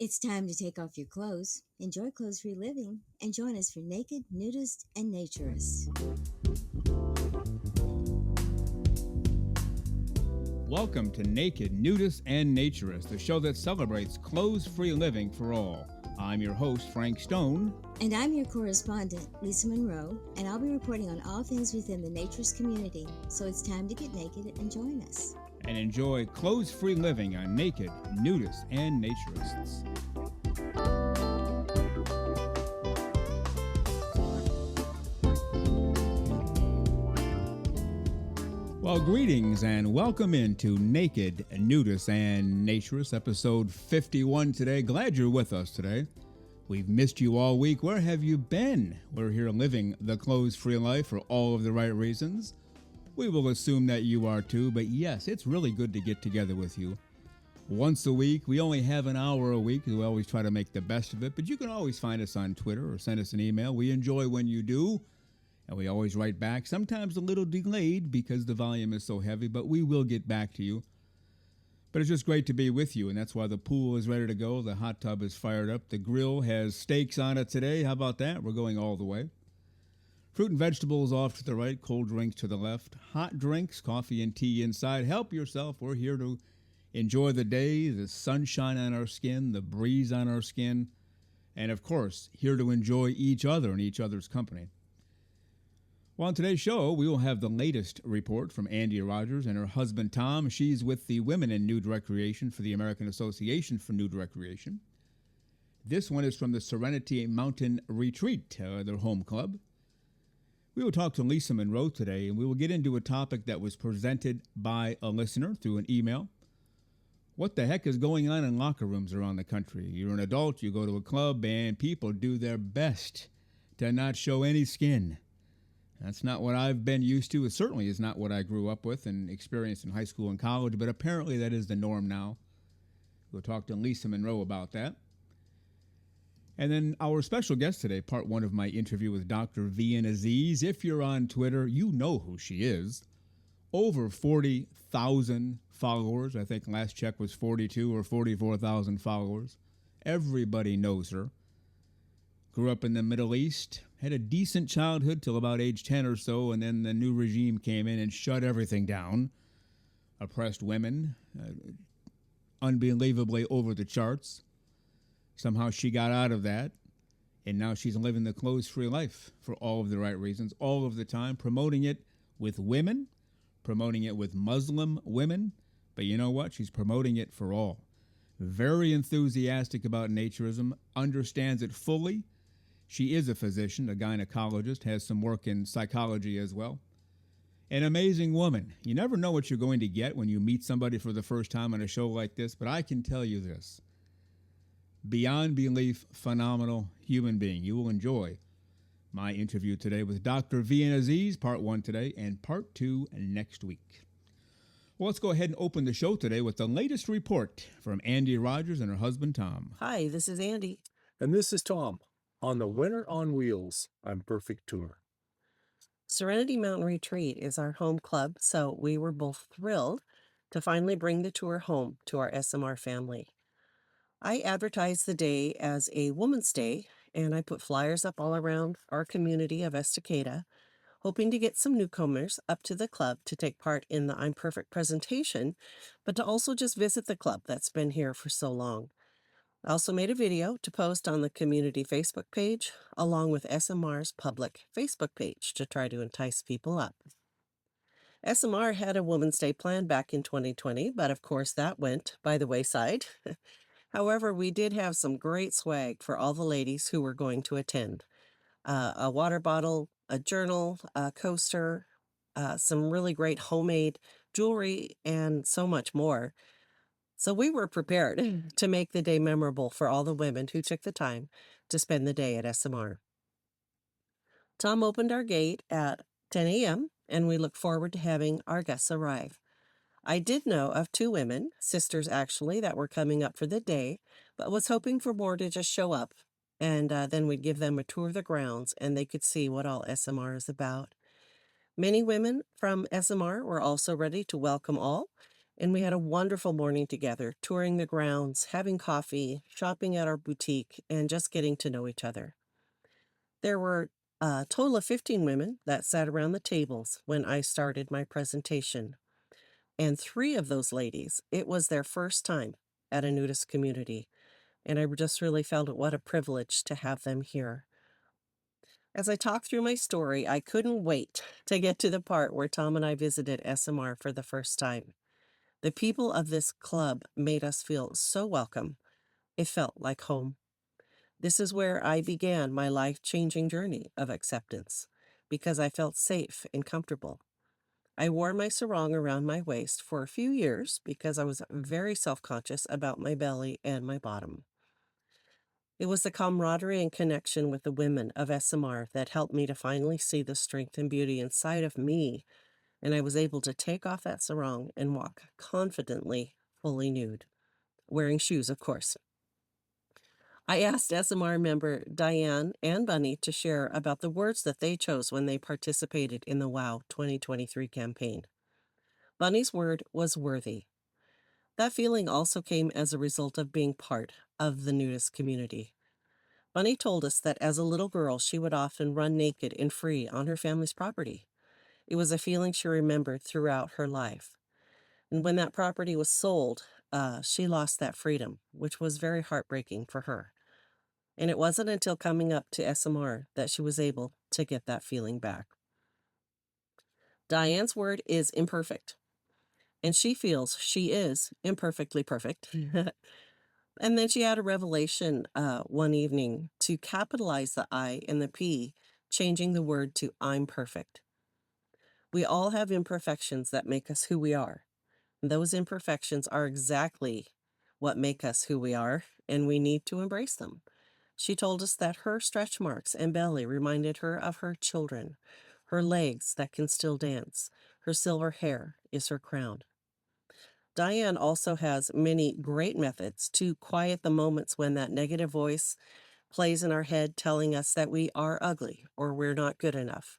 It's time to take off your clothes, enjoy clothes-free living, and join us for Naked, Nudists, and Naturists. Welcome to Naked, Nudists, and Naturists, the show that celebrates clothes-free living for all. I'm your host, Frank Stone. And I'm your correspondent, Lisa Monroe, and I'll be reporting on all things within the naturist community. So it's time to get naked and join us. And enjoy clothes-free living on Naked, Nudists, and Naturists. Well, greetings and welcome into Naked, Nudists, and Naturists, episode 51 today. Glad you're with us today. We've missed you all week. Where have you been? We're here living the clothes-free life for all of the right reasons. We will assume that you are too, but yes, it's really good to get together with you. Once a week, we only have an hour a week. We always try to make the best of it, but you can always find us on Twitter or send us an email. We enjoy when you do, and we always write back. Sometimes a little delayed because the volume is so heavy, but we will get back to you. But it's just great to be with you, and that's why the pool is ready to go. The hot tub is fired up. The grill has steaks on it today. How about that? We're going all the way. Fruit and vegetables off to the right, cold drinks to the left, hot drinks, coffee and tea inside. Help yourself. We're here to enjoy the day, the sunshine on our skin, the breeze on our skin, and of course, here to enjoy each other and each other's company. Well, on today's show, we will have the latest report from ANDEE RODGERS and her husband, Tom. She's with the Women in Nude Recreation for the American Association for Nude Recreation. This one is from the Serenity Mountain Retreat, their home club. We will talk to Lisa Monroe today, and we will get into a topic that was presented by a listener through an email. What the heck is going on in locker rooms around the country? You're an adult, you go to a club, and people do their best to not show any skin. That's not what I've been used to. It certainly is not what I grew up with and experienced in high school and college, but apparently that is the norm now. We'll talk to Lisa Monroe about that. And then our special guest today, part one of my interview with Dr. VIAN AZIZ. If you're on Twitter, you know who she is. Over 40,000 followers. I think last check was 42 or 44,000 followers. Everybody knows her. Grew up in the Middle East. Had a decent childhood till about age 10 or so, and then the new regime came in and shut everything down. Oppressed women. Unbelievably over the charts. Somehow she got out of that, and now she's living the clothes-free life for all of the right reasons, all of the time, promoting it with women, promoting it with Muslim women, but you know what? She's promoting it for all. Very enthusiastic about naturism, understands it fully. She is a physician, a gynecologist, has some work in psychology as well. An amazing woman. You never know what you're going to get when you meet somebody for the first time on a show like this, but I can tell you this. Beyond belief, phenomenal human being. You will enjoy my interview today with Dr. VIAN AZIZ, part one today, and part two next week. Well, let's go ahead and open the show today with the latest report from ANDEE RODGERS and her husband, Tom. Hi, this is Andy. And this is Tom on the WINR on Wheels I'm Perfect Tour. Serenity Mountain Retreat is our home club, so we were both thrilled to finally bring the tour home to our SMR family. I advertised the day as a Woman's Day, and I put flyers up all around our community of Estacada, hoping to get some newcomers up to the club to take part in the I'm Perfect presentation, but to also just visit the club that's been here for so long. I also made a video to post on the community Facebook page, along with SMR's public Facebook page to try to entice people up. SMR had a Woman's Day planned back in 2020, but of course that went by the wayside. However, we did have some great swag for all the ladies who were going to attend. A water bottle, a journal, a coaster, some really great homemade jewelry, and so much more. So we were prepared to make the day memorable for all the women who took the time to spend the day at SMR. Tom opened our gate at 10 a.m., and we look forward to having our guests arrive. I did know of two women, sisters actually, that were coming up for the day, but was hoping for more to just show up, and then we'd give them a tour of the grounds and they could see what all SMR is about. Many women from SMR were also ready to welcome all, And we had a wonderful morning together, touring the grounds, having coffee, shopping at our boutique, and just getting to know each other. There were a total of 15 women that sat around the tables when I started my presentation. And 3 of those ladies, it was their first time at a nudist community. And I just really felt it what a privilege to have them here. As I talked through my story, I couldn't wait to get to the part where Tom and I visited SMR for the first time. The people of this club made us feel so welcome. It felt like home. This is where I began my life-changing journey of acceptance because I felt safe and comfortable. I wore my sarong around my waist for a few years because I was very self-conscious about my belly and my bottom. It was the camaraderie and connection with the women of SMR that helped me to finally see the strength and beauty inside of me, and I was able to take off that sarong and walk confidently, fully nude, wearing shoes, of course. I asked SMR member Diane and Bunny to share about the words that they chose when they participated in the WOW 2023 campaign. Bunny's word was worthy. That feeling also came as a result of being part of the nudist community. Bunny told us that as a little girl, she would often run naked and free on her family's property. It was a feeling she remembered throughout her life. And when that property was sold, she lost that freedom, which was very heartbreaking for her. And it wasn't until coming up to SMR that she was able to get that feeling back. Diane's word is imperfect, and she feels she is imperfectly perfect. And then she had a revelation one evening to capitalize the I and the P, changing the word to I'm perfect. We all have imperfections that make us who we are. Those imperfections are exactly what make us who we are, and we need to embrace them. She told us that her stretch marks and belly reminded her of her children, her legs that can still dance, her silver hair is her crown. Diane also has many great methods to quiet the moments when that negative voice plays in our head telling us that we are ugly or we're not good enough.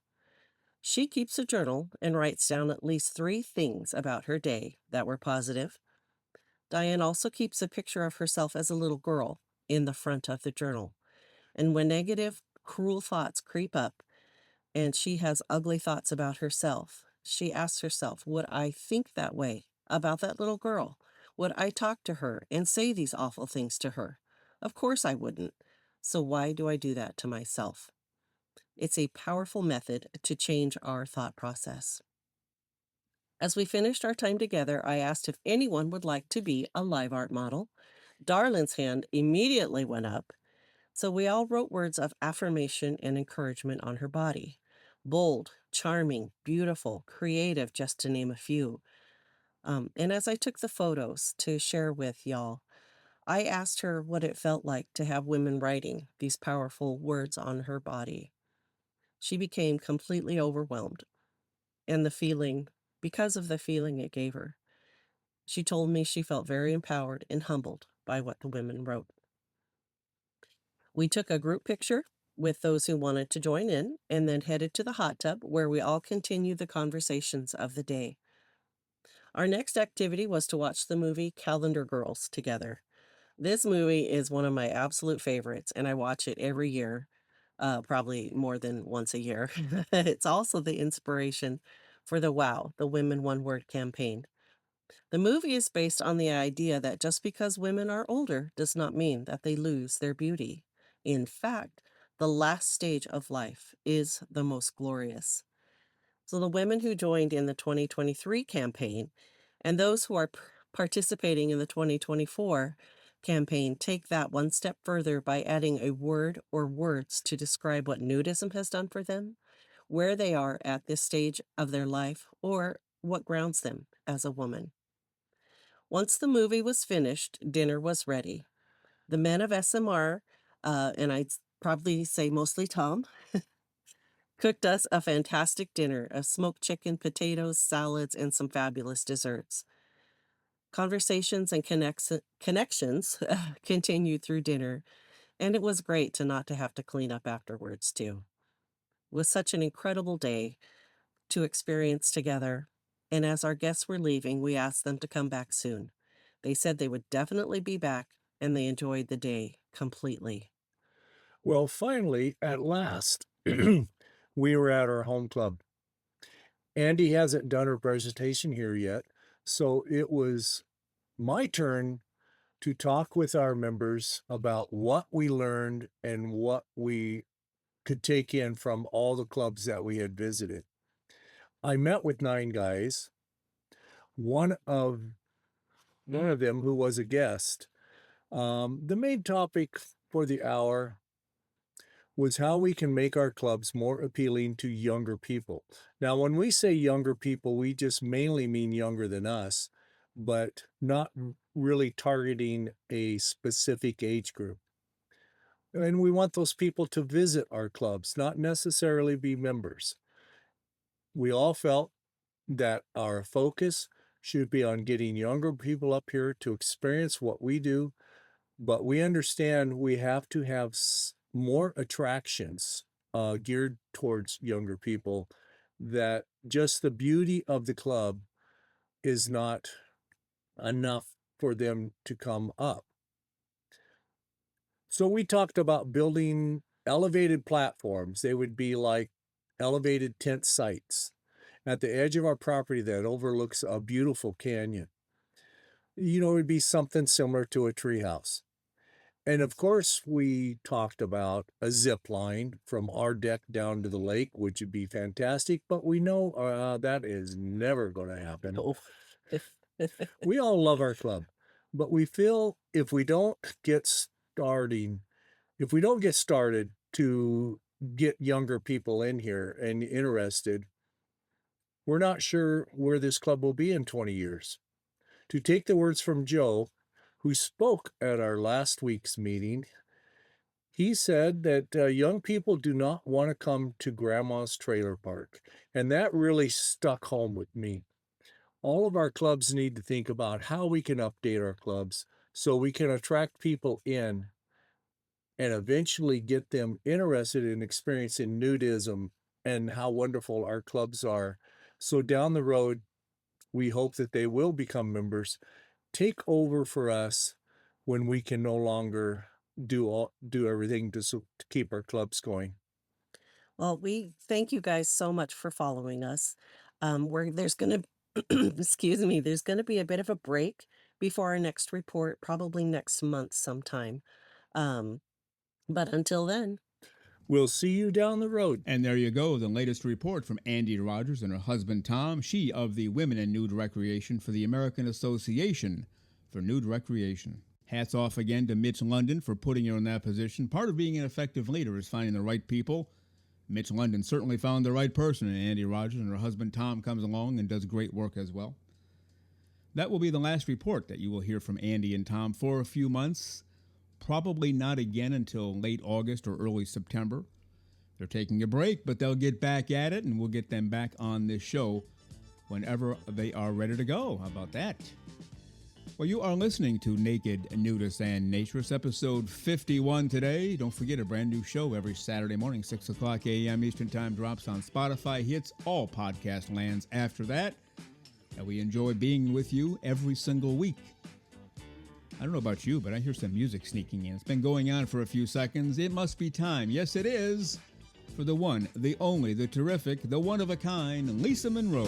She keeps a journal and writes down at least 3 things about her day that were positive. Diane also keeps a picture of herself as a little girl in the front of the journal. And when negative, cruel thoughts creep up and she has ugly thoughts about herself, she asks herself, would I think that way about that little girl? Would I talk to her and say these awful things to her? Of course I wouldn't. So why do I do that to myself? It's a powerful method to change our thought process. As we finished our time together, I asked if anyone would like to be a live art model. Darlin's hand immediately went up, so we all wrote words of affirmation and encouragement on her body. Bold, charming, beautiful, creative, just to name a few. And as I took the photos to share with y'all, I asked her what it felt like to have women writing these powerful words on her body. She became completely overwhelmed, and because of the feeling it gave her. She told me she felt very empowered and humbled by what the women wrote. We took a group picture with those who wanted to join in and then headed to the hot tub where we all continued the conversations of the day. Our next activity was to watch the movie Calendar Girls together. This movie is one of my absolute favorites, and I watch it every year, probably more than once a year. It's also the inspiration for the WOW, the Women One Word campaign. The movie is based on the idea that just because women are older does not mean that they lose their beauty. In fact, the last stage of life is the most glorious. So the women who joined in the 2023 campaign and those who are participating in the 2024 campaign take that one step further by adding a word or words to describe what nudism has done for them, where they are at this stage of their life, or what grounds them as a woman. Once the movie was finished, dinner was ready. The men of SMR, and I'd probably say mostly Tom, cooked us a fantastic dinner of smoked chicken, potatoes, salads, and some fabulous desserts. Conversations and connections continued through dinner, and it was great to have to clean up afterwards, too. It was such an incredible day to experience together, And as our guests were leaving, we asked them to come back soon. They said they would definitely be back, and they enjoyed the day completely. Well, finally, at last, we were at our home club. Andy hasn't done her presentation here yet, so it was my turn to talk with our members about what we learned and what we could take in from all the clubs that we had visited. I met with 9 guys. One of them who was a guest. The main topic for the hour was how we can make our clubs more appealing to younger people. Now, when we say younger people, we just mainly mean younger than us, but not really targeting a specific age group. And we want those people to visit our clubs, not necessarily be members. We all felt that our focus should be on getting younger people up here to experience what we do, but we understand we have to have more attractions geared towards younger people, that just the beauty of the club is not enough for them to come up. So we talked about building elevated platforms. They would be like elevated tent sites at the edge of our property that overlooks a beautiful canyon. It would be something similar to a treehouse. And of course, we talked about a zip line from our deck down to the lake, which would be fantastic, but we know that is never going to happen. Oh. We all love our club, but we feel if we don't get started to get younger people in here and interested, we're not sure where this club will be in 20 years. To take the words from Joe, who spoke at our last week's meeting, he said that young people do not want to come to grandma's trailer park. And that really stuck home with me. All of our clubs need to think about how we can update our clubs so we can attract people in and eventually get them interested in experiencing nudism and how wonderful our clubs are. So down the road, we hope that they will become members, take over for us when we can no longer do everything to keep our clubs going. Well, we thank you guys so much for following us. There's going to, excuse me, there's going to be a bit of a break before our next report, probably next month sometime. But until then, we'll see you down the road. And there you go, the latest report from ANDEE RODGERS and her husband Tom, she of the Women in Nude Recreation for the American Association for Nude Recreation. Hats off again to Mitch London for putting her in that position. Part of being an effective leader is finding the right people. Mitch London certainly found the right person in ANDEE RODGERS, and her husband Tom comes along and does great work as well. That will be the last report that you will hear from Andy and Tom for a few months. Probably not again until late August or early September. They're taking a break, but they'll get back at it, and we'll get them back on this show whenever they are ready to go. How about that? Well, you are listening to Naked, Nudists, and Naturists, episode 51 today. Don't forget, a brand new show every Saturday morning, 6 o'clock a.m. Eastern Time, drops on Spotify, hits all podcast lands after that. And we enjoy being with you every single week. I don't know about you, but I hear some music sneaking in. It's been going on for a few seconds. It must be time. Yes, it is. For the one, the only, the terrific, the one-of-a-kind, Lisa Monroe.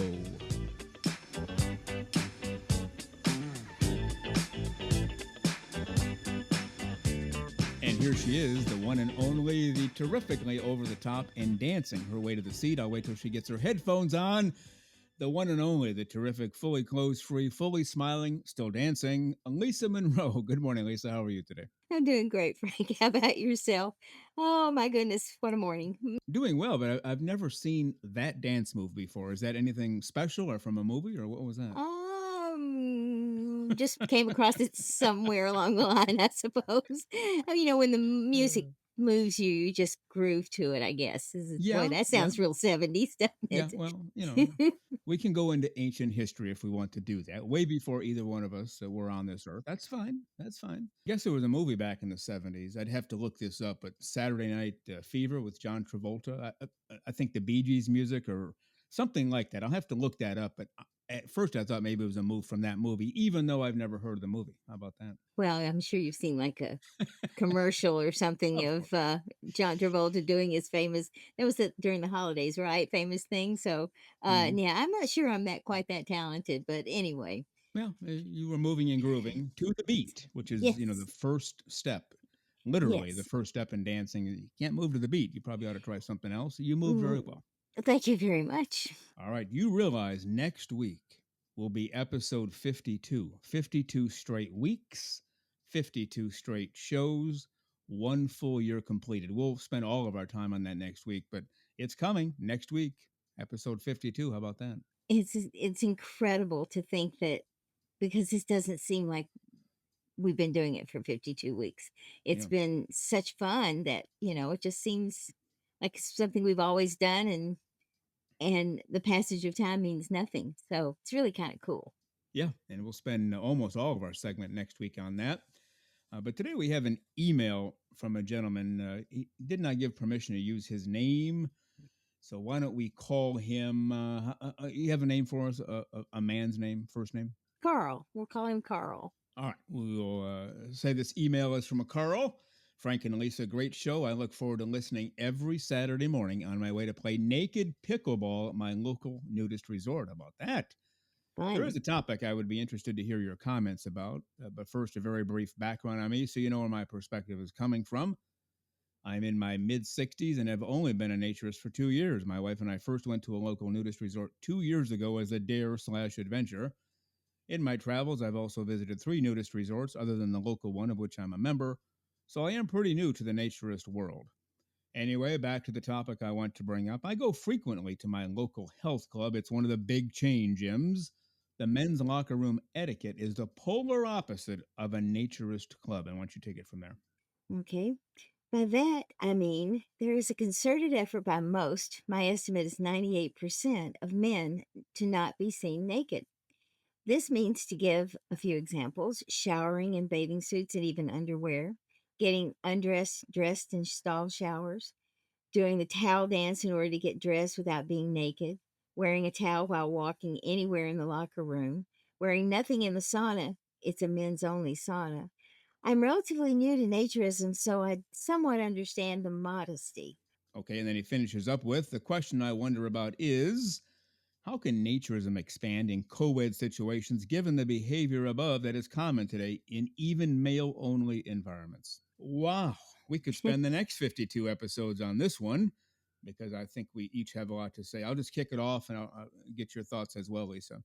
And here she is, the one and only, the terrifically over-the-top and dancing her way to the seat. I'll wait till she gets her headphones on. The one and only, the terrific, fully clothes-free, fully smiling, still dancing, Lisa Monroe. Good morning, Lisa. How are you today? I'm doing great, Frank. How about yourself? Oh, my goodness. What a morning. Doing well, but I've never seen that dance move before. Is that anything special or from a movie, or what was that? Just came across it somewhere along the line, I suppose. When the music moves you, you just groove to it, I guess. Boy, that sounds real 70s, doesn't it? Yeah, well, we can go into ancient history if we want to do that. Way before either one of us were on this earth. That's fine. That's fine. I guess there was a movie back in the 70s. I'd have to look this up, but Saturday Night Fever with John Travolta. I think the Bee Gees music or something like that. I'll have to look that up, but at first I thought maybe it was a move from that movie, even though I've never heard of the movie. How about that? Well, I'm sure you've seen like a commercial or something Of of course. John Travolta doing his famous. That was during the holidays, right? Famous thing. So, Mhm. yeah, I'm not sure I'm that quite that talented, but anyway, Well, you were moving and grooving to the beat, which is, the yes, first step, literally the yes. first step in dancing. You can't move to the beat. You probably ought to try something else. You moved very Mm, well. thank you very much. All right. You realize next week will be episode 52. 52 straight weeks, 52 straight shows, one full year completed. We'll spend all of our time on that next week, but it's coming next week, episode 52. How about that? It's incredible to think that because this doesn't seem like we've been doing it for 52 weeks. It's Yeah. been such fun that, it just seems like something we've always done and the passage of time means nothing. So, it's really kind of cool. Yeah. And we'll spend almost all of our segment next week on that. But today we have an email from a gentleman. He did not give permission to use his name. So why don't we call him? You have a name for us? A man's name, first name? Carl, we'll call him Carl. All right. We'll say this email is from a Carl. Frank and Lisa, great show. I look forward to listening every Saturday morning on my way to play naked pickleball at my local nudist resort. How about that? There is Fun. a topic I would be interested to hear your comments about. But first, a very brief background on me so you know where my perspective is coming from. I'm in my mid 60s and have only been a naturist for 2 years. My wife and I first went to a local nudist resort 2 years ago as a dare/adventure. In my travels, I've also visited 3 nudist resorts other than the local one of which I'm a member, so I am pretty new to the naturist world. Anyway, back to the topic I want to bring up. I go frequently to my local health club. It's one of the big chain gyms. The men's locker room etiquette is the polar opposite of a naturist club. I want you to take it from there. Okay. By that, I mean there is a concerted effort by most, my estimate is 98% of men, to not be seen naked. This means, to give a few examples, showering in bathing suits and even underwear, getting undressed, dressed in stall showers, doing the towel dance in order to get dressed without being naked, wearing a towel while walking anywhere in the locker room, wearing nothing in the sauna. It's a men's only sauna. I'm relatively new to naturism, so I somewhat understand the modesty. Okay, and then he finishes up with the question I wonder about is how can naturism expand in co ed situations given the behavior above that is common today in even male only environments? Wow, we could spend the next 52 episodes on this one because I think we each have a lot to say. I'll just kick it off and I'll get your thoughts as well, Lisa.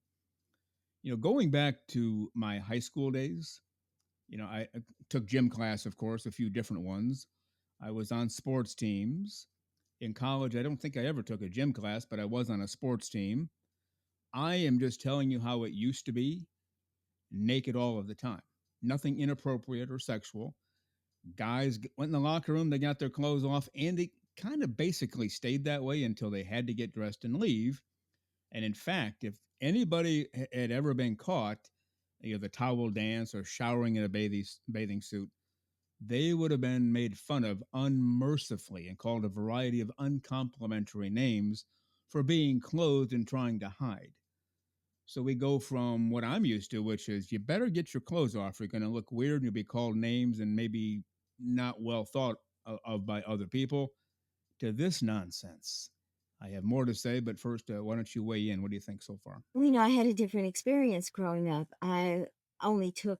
Going back to my high school days, I took gym class, of course, a few different ones. I was on sports teams. In college, I don't think I ever took a gym class, but I was on a sports team. I am just telling you how it used to be naked all of the time. Nothing inappropriate or sexual. Guys went in the locker room, they got their clothes off, and they kind of basically stayed that way until they had to get dressed and leave. And in fact, if anybody had ever been caught, the towel dance or showering in a bathing suit, they would have been made fun of unmercifully and called a variety of uncomplimentary names for being clothed and trying to hide. So we go from what I'm used to, which is you better get your clothes off. You're going to look weird and you'll be called names and maybe not well thought of by other people, to this nonsense. I have more to say, but first, why don't you weigh in? What do you think so far? Well, I had a different experience growing up. I only took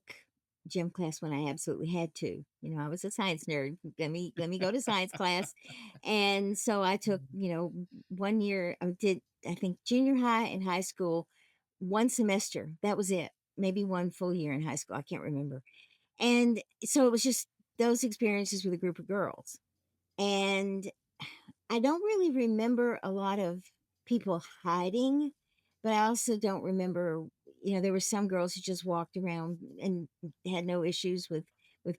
gym class when I absolutely had to. I was a science nerd. Let me go to science class. And so I took, 1 year. I did, I think, junior high and high school, one semester. That was it. Maybe one full year in high school. I can't remember. And so it was just those experiences with a group of girls. And I don't really remember a lot of people hiding, but I also don't remember, there were some girls who just walked around and had no issues with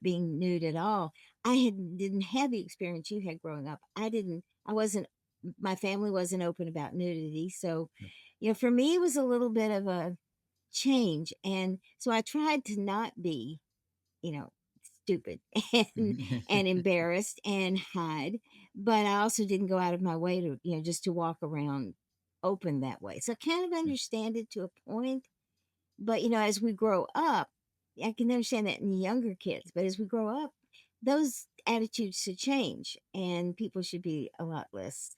being nude at all. Didn't have the experience you had growing up. I wasn't my family wasn't open about nudity. So, for me it was a little bit of a change. And so I tried to not be, you know, stupid and embarrassed and hide, but I also didn't go out of my way to, just to walk around, open that way. So I kind of Yeah. understand it to a point, but as we grow up, I can understand that in younger kids, but as we grow up, those attitudes should change and people should be a lot less.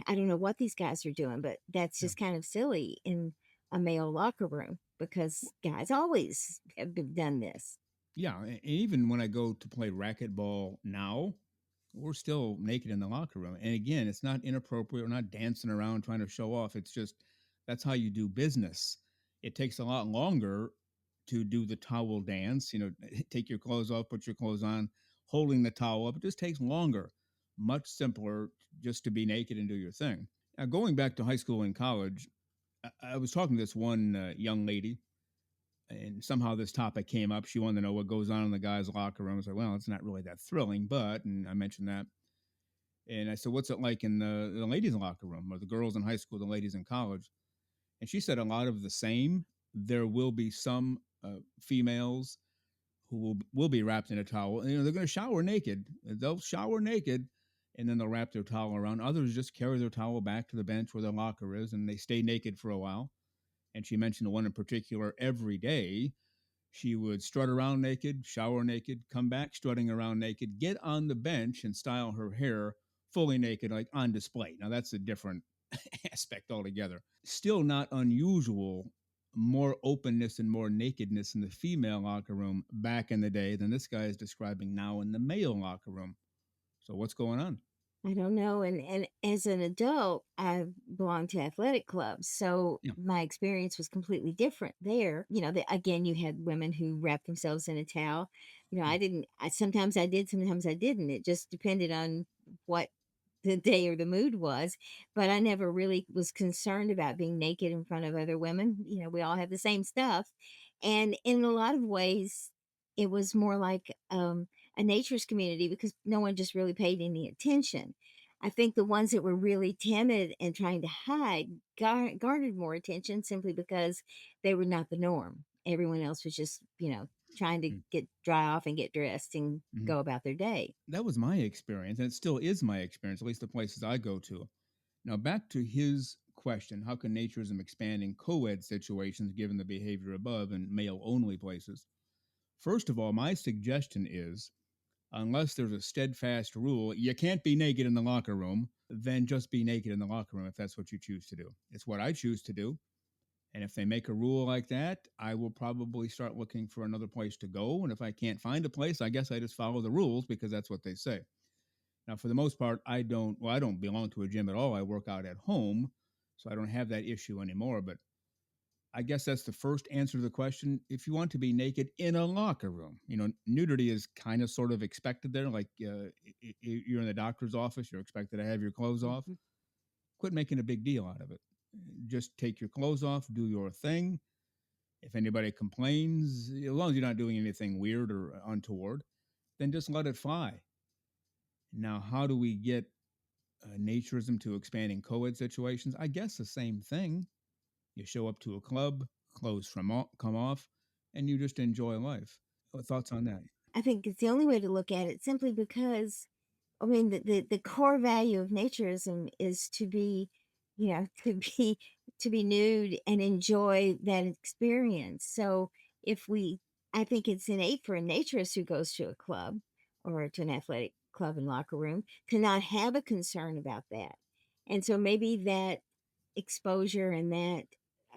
I don't know what these guys are doing, but that's Yeah. just kind of silly in a male locker room because guys always done this. Yeah, and even when I go to play racquetball now, we're still naked in the locker room. And again, it's not inappropriate. We're not dancing around trying to show off. It's just that's how you do business. It takes a lot longer to do the towel dance. Take your clothes off, put your clothes on, holding the towel up. It just takes longer. Much simpler just to be naked and do your thing. Now, going back to high school and college, I was talking to this one young lady and somehow this topic came up. She wanted to know what goes on in the guys' locker room. I was like, well, it's not really that thrilling, but, and I mentioned that. And I said, what's it like in the ladies' locker room or the girls in high school, the ladies in college? And she said a lot of the same. There will be some females who will be wrapped in a towel. And, they're going to shower naked. They'll shower naked and then they'll wrap their towel around. Others just carry their towel back to the bench where their locker is and they stay naked for a while. And she mentioned the one in particular every day. She would strut around naked, shower naked, come back strutting around naked, get on the bench and style her hair fully naked, like on display. Now, that's a different aspect altogether. Still not unusual, more openness and more nakedness in the female locker room back in the day than this guy is describing now in the male locker room. So, what's going on? I don't know. And as an adult, I belonged to athletic clubs. So Yeah. my experience was completely different there. Again, you had women who wrapped themselves in a towel. Yeah. I didn't, sometimes I did, sometimes I didn't. It just depended on what the day or the mood was. But I never really was concerned about being naked in front of other women. We all have the same stuff. And in a lot of ways, it was more like, a naturist community because no one just really paid any attention. I think the ones that were really timid and trying to hide garnered more attention simply because they were not the norm. Everyone else was just, trying to get dry off and get dressed and Mm-hmm. go about their day. That was my experience, and it still is my experience, at least the places I go to. Now, back to his question, how can naturism expand in co ed situations given the behavior above in male only places? First of all, my suggestion is unless there's a steadfast rule, you can't be naked in the locker room, then just be naked in the locker room if that's what you choose to do. It's what I choose to do. And if they make a rule like that, I will probably start looking for another place to go. And if I can't find a place, I guess I just follow the rules because that's what they say. Now, for the most part, I don't belong to a gym at all. I work out at home, so I don't have that issue anymore. But I guess that's the first answer to the question. If you want to be naked in a locker room, nudity is kind of sort of expected there. Like you're in the doctor's office, you're expected to have your clothes off. Mhm. Quit making a big deal out of it. Just take your clothes off, do your thing. If anybody complains, as long as you're not doing anything weird or untoward, then just let it fly. Now, how do we get naturism to expand in co-ed situations? I guess the same thing. You show up to a club, clothes come off, and you just enjoy life. What thoughts on that? I think it's the only way to look at it simply because the core value of naturism is to be, to be nude and enjoy that experience. So if we, I think it's innate for a naturist who goes to a club or to an athletic club and locker room to not have a concern about that. And so maybe that exposure and that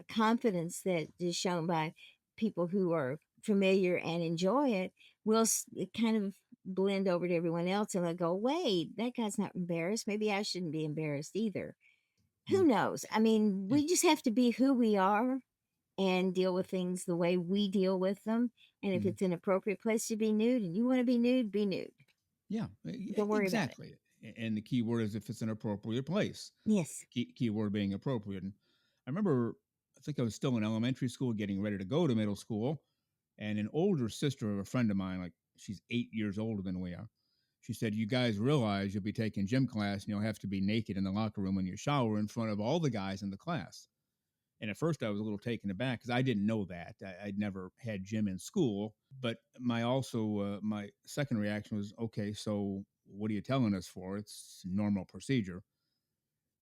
confidence that is shown by people who are familiar and enjoy it will it kind of blend over to everyone else and they'll go, wait, that guy's not embarrassed. Maybe I shouldn't be embarrassed either. Who Mm, knows? I mean, yeah, we just have to be who we are and deal with things the way we deal with them. And if mhm. it's an appropriate place to be nude and you want to be nude. Yeah, Don't worry about it. exactly. And the key word is if it's an appropriate place. Yes. Key word being appropriate. And I remember, I think I was still in elementary school, getting ready to go to middle school, and an older sister of a friend of mine, like she's 8 years older than we are. She said, "You guys realize you'll be taking gym class and you'll have to be naked in the locker room when you shower in front of all the guys in the class." And at first, I was a little taken aback because I didn't know that. I'd never had gym in school. But my second reaction was, okay, so what are you telling us for? It's normal procedure.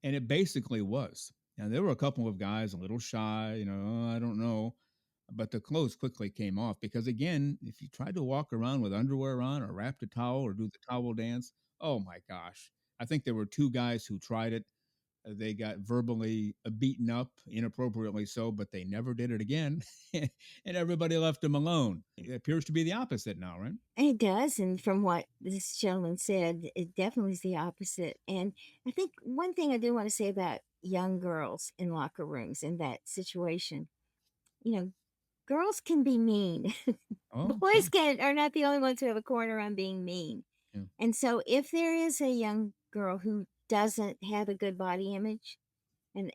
And it basically was. And there were a couple of guys a little shy, "Oh, I don't know." But the clothes quickly came off because, again, if you tried to walk around with underwear on or wrapped a towel or do the towel dance, oh my gosh. I think there were two guys who tried it. They got verbally beaten up, inappropriately so, but they never did it again. And everybody left them alone. It appears to be the opposite now, right? It does, and from what this gentleman said, it definitely is the opposite. And I think one thing I do want to say about young girls in locker rooms in that situation, you know, girls can be mean. Oh, Boys sure. can are not the only ones who have a corner on being mean. Yeah. And so if there is a young girl who doesn't have a good body image and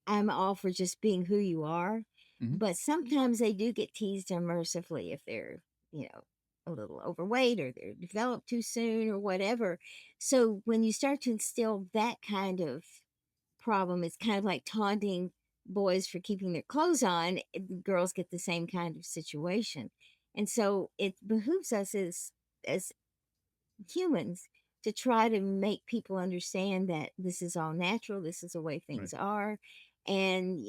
I'm all for just being who you are, Hmm. but sometimes they do get teased unmercifully if they're, you know, a little overweight or they're developed too soon or whatever. So when you start to instill that kind of problem, it's kind of like taunting boys for keeping their clothes on. Girls get the same kind of situation. And so it behooves us as humans to try to make people understand that this is all natural, this is the way Right. things are, and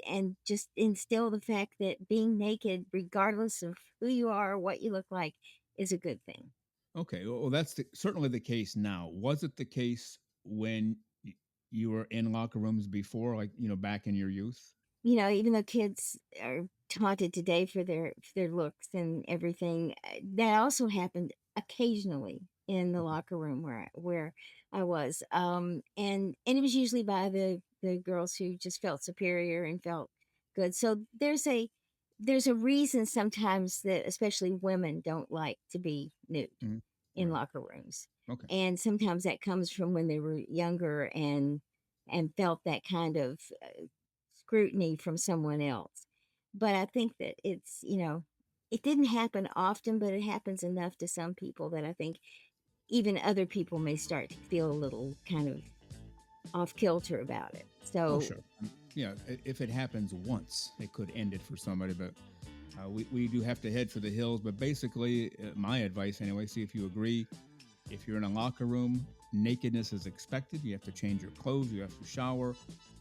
and just instill the fact that being naked, regardless of who you are or what you look like, is a good thing. Okay. Well, that's certainly the case now. Was it the case when you were in locker rooms before, like, back in your youth? Even though kids are taunted today for their looks and everything, that also happened occasionally in the Okay. locker room where I was, and it was usually by the girls who just felt superior and felt good. So there's a reason sometimes that especially women don't like to be nude Mhm. in Right. locker rooms, Okay. and sometimes that comes from when they were younger and felt that kind of scrutiny from someone else. But I think that it didn't happen often, but it happens enough to some people that I think even other people may start to feel a little kind of off kilter about it. Oh, So, sure. Yeah, if it happens once, it could end it for somebody. But we do have to head for the hills. But basically, my advice anyway, see if you agree. If you're in a locker room, nakedness is expected. You have to change your clothes, you have to shower,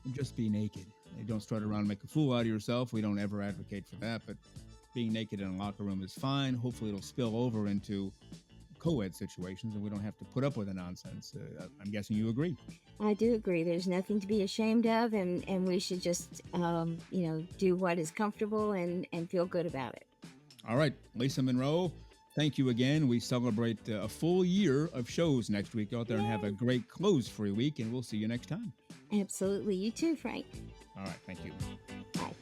and just be naked. You don't strut around and make a fool out of yourself. We don't ever advocate for that. But being naked in a locker room is fine. Hopefully, it'll spill over into co-ed situations and we don't have to put up with the nonsense. I'm guessing you agree. I do agree. There's nothing to be ashamed of, and we should just, do what is comfortable and feel good about it. All right, Lisa Monroe, thank you again. We celebrate a full year of shows next week. Go out there and have a Yay. great clothes-free week, and we'll see you next time. Absolutely. You too, Frank. All right, thank you. Bye.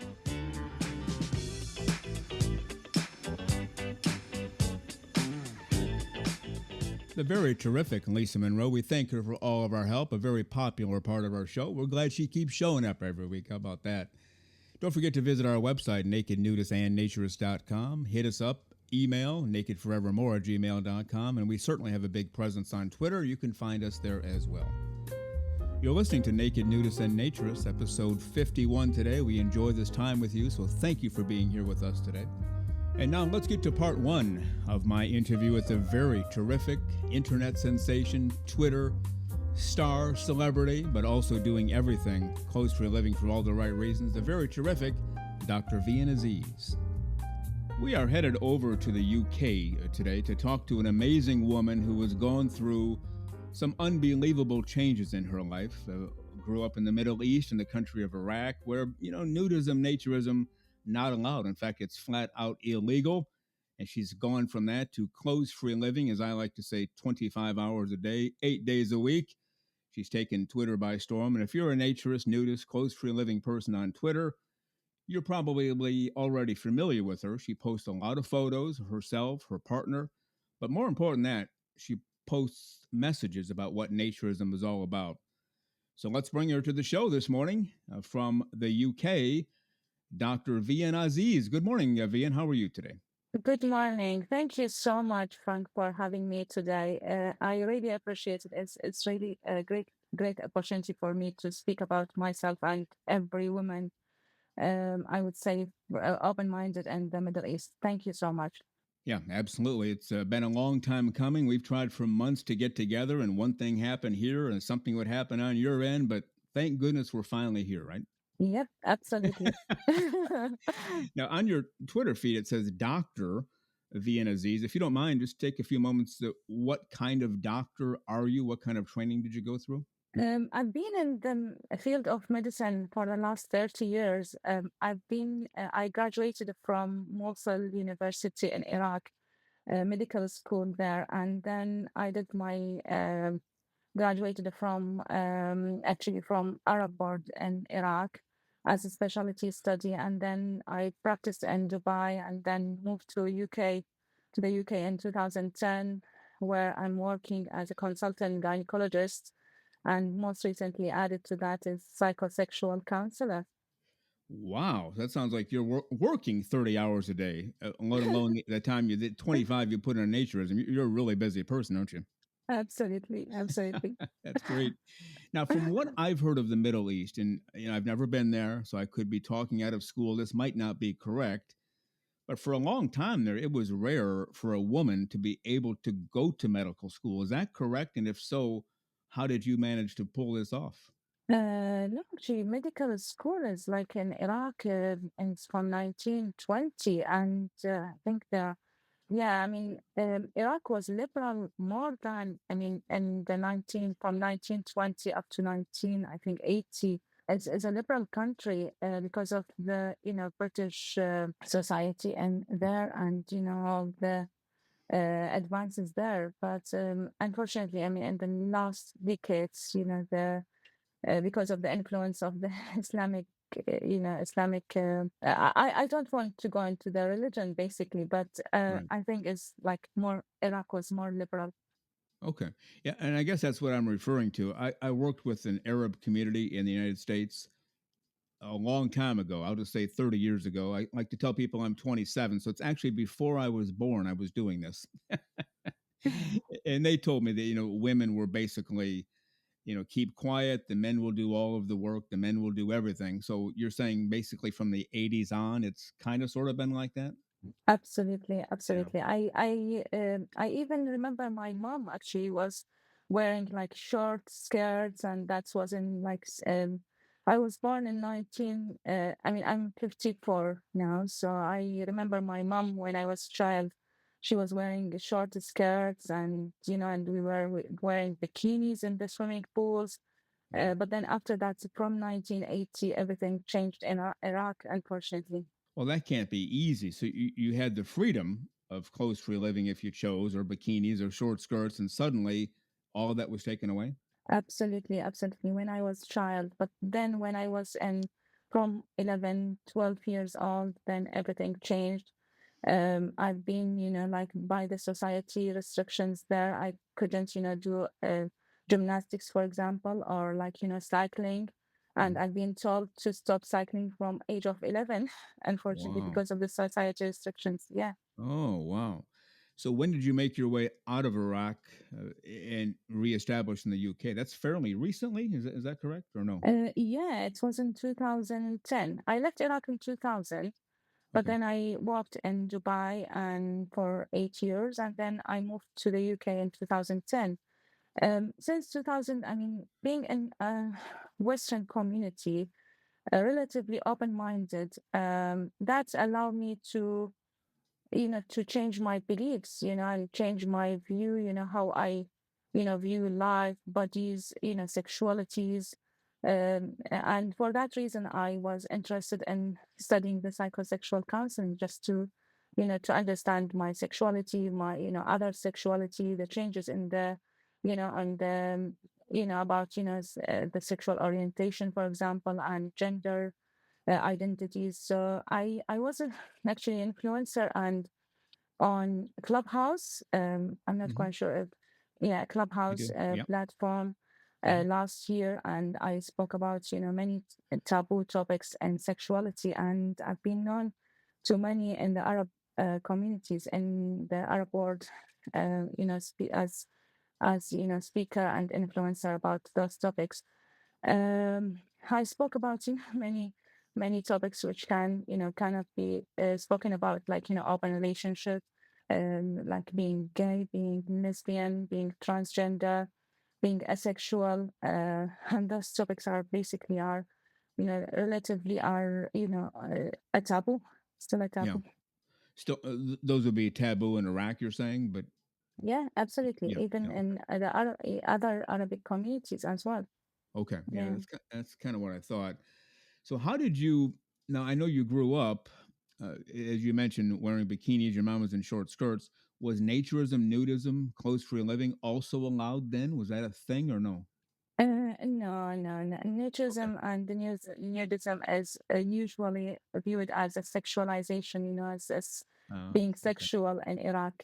The very terrific Lisa Monroe. We thank her for all of our help, a very popular part of our show. We're glad she keeps showing up every week. How about that? Don't forget to visit our website, nakednudistandnaturist.com. Hit us up, email, nakedforevermore@gmail.com, and we certainly have a big presence on Twitter. You can find us there as well. You're listening to Naked Nudists and Naturists, episode 51 today. We enjoy this time with you, so thank you for being here with us today. And now let's get to part one of my interview with the very terrific internet sensation, Twitter star, celebrity, but also doing everything close for a living for all the right reasons, the very terrific Dr. VIAN AZIZ. We are headed over to the UK today to talk to an amazing woman who has gone through some unbelievable changes in her life. Grew up in the Middle East, in the country of Iraq, where, nudism, naturism, not allowed. In fact, it's flat out illegal. And she's gone from that to clothes-free living, as I like to say, 25 hours a day, 8 days a week. She's taken Twitter by storm. And if you're a naturist, nudist, clothes-free living person on Twitter, you're probably already familiar with her. She posts a lot of photos of herself, her partner, but more important than that, she posts messages about what naturism is all about. So let's bring her to the show this morning from the UK, Dr. VIAN AZIZ. Good morning, VIAN. How are you today? Good morning. Thank you so much, Frank, for having me today. I really appreciate it. It's really a great opportunity for me to speak about myself and every woman. I would say open-minded in the Middle East. Thank you so much. Yeah, absolutely. It's been a long time coming. We've tried for months to get together, and one thing happened here, and something would happen on your end. But thank goodness we're finally here, right? Yep, absolutely. Now, on your Twitter feed, it says Doctor VIAN AZIZ. If you don't mind, just take a few moments. What kind of doctor are you? What kind of training did you go through? I've been in the field of medicine for the last 30 years. I graduated from Mosul University in Iraq, medical school there, and then I did my graduated from actually from Arab board in Iraq as a specialty study, and then I practiced in Dubai, and then moved to UK to the UK in 2010, where I'm working as a consultant gynecologist, and most recently added to that is psychosexual counselor. Wow, that sounds like you're working 30 hours a day, let alone the time you did 25 you put in naturism. You're a really busy person, aren't you? Absolutely, absolutely. That's great. Now, from what I've heard of the Middle East, and I've never been there, so I could be talking out of school. This might not be correct, but for a long time there, it was rare for a woman to be able to go to medical school. Is that correct? And if so, how did you manage to pull this off? No, actually, medical school is like in Iraq, and it's from 1920, and I think yeah, I mean, Iraq was liberal more than, I mean, in the 19 from 1920 up to 19, I think 80. It's a liberal country because of the British society and there, and all the advances there. But unfortunately, I mean, in the last decades, the because of the influence of the Islamic. I don't want to go into the religion basically, but Right. I think it's like more Iraq was more liberal. Okay. Yeah, and I guess that's what I'm referring to. I worked with an Arab community in the United States a long time ago. I'll just say 30 years ago. I like to tell people I'm 27, so it's actually before I was born I was doing this. And they told me that women were basically, keep quiet, the men will do all of the work, the men will do everything. So you're saying basically from the 80s on it's kind of sort of been like that? Absolutely, Yeah. absolutely. I even remember my mom actually was wearing like short skirts, and that was in like I was born in 19. I mean, I'm 54 now, so I remember my mom when I was a child. She was wearing short skirts, and and we were wearing bikinis in the swimming pools. Wow. But then after that, from 1980, everything changed in Iraq, unfortunately. Well, that can't be easy. So you had the freedom of clothes free living if you chose, or bikinis or short skirts, and suddenly all of that was taken away. Absolutely, absolutely. When I was child, but then when I was in from 11, 12 years old, then everything changed. I've been, like by the society restrictions there, I couldn't, do gymnastics, for example, or like, cycling. And Mhm. I've been told to stop cycling from age of 11, unfortunately, Wow. because of the society restrictions. Yeah. Oh, wow. So when did you make your way out of Iraq and reestablish in the UK? That's fairly recently. Is that correct or no? Yeah, it was in 2010. I left Iraq in 2000. But Okay. then I worked in Dubai and for 8 years, and then I moved to the UK in 2010. Since 2000, I mean, being in a Western community, relatively open-minded, that allowed me to to change my beliefs, and change my view, how I, view life, bodies, sexualities. And for that reason, I was interested in studying the psychosexual counseling just to, to understand my sexuality, my, other sexuality, the changes in the, and about, the sexual orientation, for example, and gender identities. So I was actually an influencer and on Clubhouse. I'm not Hmm. quite sure if, yeah, I Clubhouse do. Yep. platform Mhm. last year, and I spoke about many taboo topics and sexuality, and I've been known to many in the Arab communities in the Arab world, as speaker and influencer about those topics. I spoke about many topics which can kind of be spoken about, like open relationship, like being gay, being lesbian, being transgender, being asexual, and those topics are basically are, relatively are, a taboo, still a Yeah. taboo. Still, those would be taboo in Iraq, you're saying, but Yeah, absolutely. yeah, Even yeah. in other Arabic communities as well. Okay. Yeah, Yeah. that's kind of what I thought. So how did you now I know you grew up as you mentioned wearing bikinis, your mom was in short skirts. Was naturism, nudism, clothes free living also allowed then? Was that a thing or no? No, no, no. Okay. Nudism and the nudism is usually viewed as a sexualization, as being Okay. sexual in Iraq.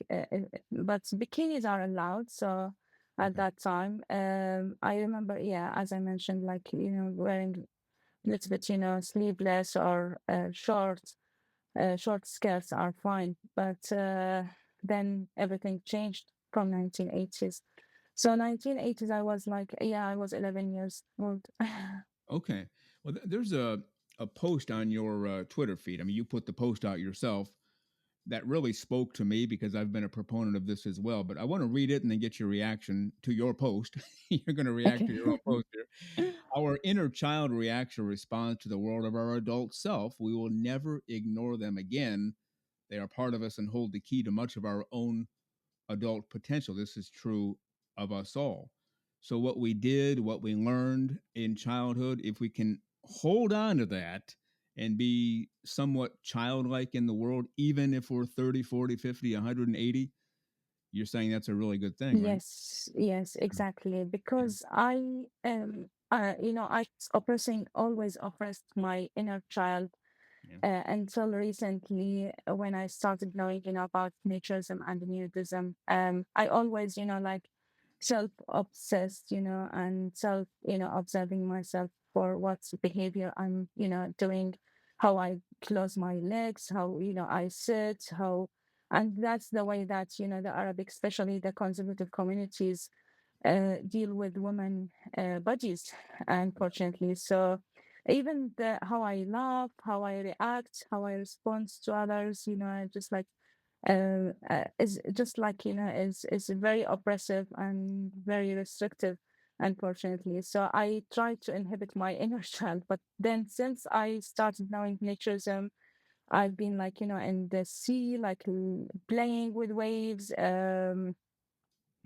But bikinis are allowed. So at Okay. that time, I remember, yeah, as I mentioned, like, wearing a little bit, sleeveless or short skirts are fine. But then everything changed from 1980s. So 1980s, I was like, yeah, I was 11 years old. Okay. Well, there's a post on your Twitter feed. I mean, you put the post out yourself that really spoke to me because I've been a proponent of this as well. But I want to read it and then get your reaction to your post. You're going to react Okay. to your own post here. Our inner child reacts or responds to the world of our adult self. We will never ignore them again. They are part of us and hold the key to much of our own adult potential. This is true of us all. So, what we did, what we learned in childhood, if we can hold on to that and be somewhat childlike in the world, even if we're 30, 40, 50, 180, you're saying that's a really good thing, right? Yes, yes, exactly. Because I oppressing always oppressed my inner child Yeah. until recently when I started knowing, about naturism and nudism. I always, like self-obsessed, and self, observing myself for what behavior I'm, doing, how I close my legs, how, I sit, how, and that's the way that, the Arabic, especially the conservative communities, deal with women bodies, unfortunately. So even how I laugh, how I react, how I respond to others, just like is just like is very oppressive and very restrictive, unfortunately. So I try to inhibit my inner child, but then since I started knowing naturism, I've been like in the sea, like playing with waves,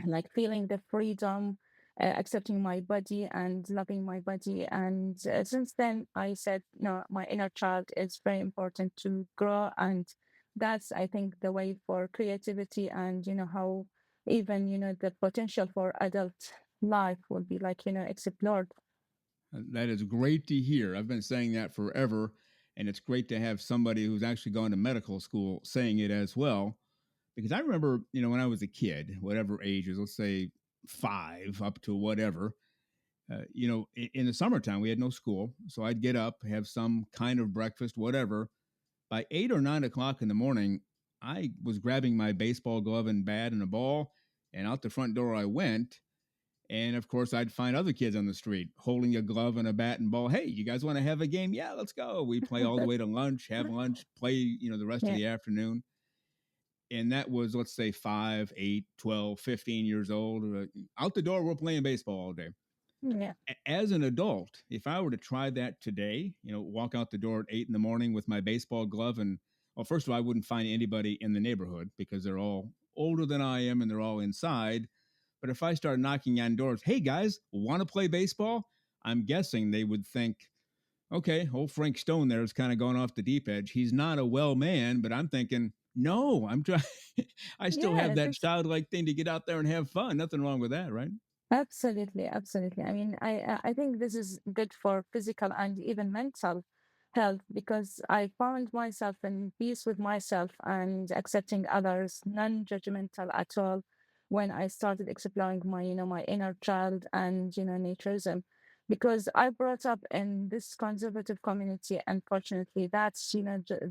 like feeling the freedom, accepting my body and loving my body. And since then, I said, no, my inner child is very important to grow. And that's, I think, the way for creativity and, how even, the potential for adult life will be like, explored. That is great to hear. I've been saying that forever. And it's great to have somebody who's actually gone to medical school saying it as well. Because I remember, when I was a kid, whatever ages, let's say 5 up to whatever, in the summertime, we had no school. So I'd get up, have some kind of breakfast, whatever. By 8 or 9 o'clock in the morning, I was grabbing my baseball glove and bat and a ball, and out the front door I went. And of course, I'd find other kids on the street holding a glove and a bat and ball. Hey, you guys want to have a game? Yeah, let's go. We play all the way to lunch, have lunch, play, the rest of Yeah, the afternoon. And that was, let's say, 5, 8, 12, 15 years old. Out the door, we're playing baseball all day. yeah, As an adult, if I were to try that today, walk out the door at 8 in the morning with my baseball glove, and well, first of all, I wouldn't find anybody in the neighborhood because they're all older than I am and they're all inside. But if I start knocking on doors, hey guys, want to play baseball? I'm guessing they would think, okay, old Frank Stone there is kind of going off the deep edge. He's not a well man, but I'm thinking, no, I'm trying. I still have yeah. that childlike thing to get out there and have fun. Nothing wrong with that, right? Absolutely, absolutely. I mean, I think this is good for physical and even mental health because I found myself in peace with myself and accepting others, non-judgmental at all, when I started exploring my, my inner child and, naturism. Because I brought up in this conservative community, unfortunately, that's,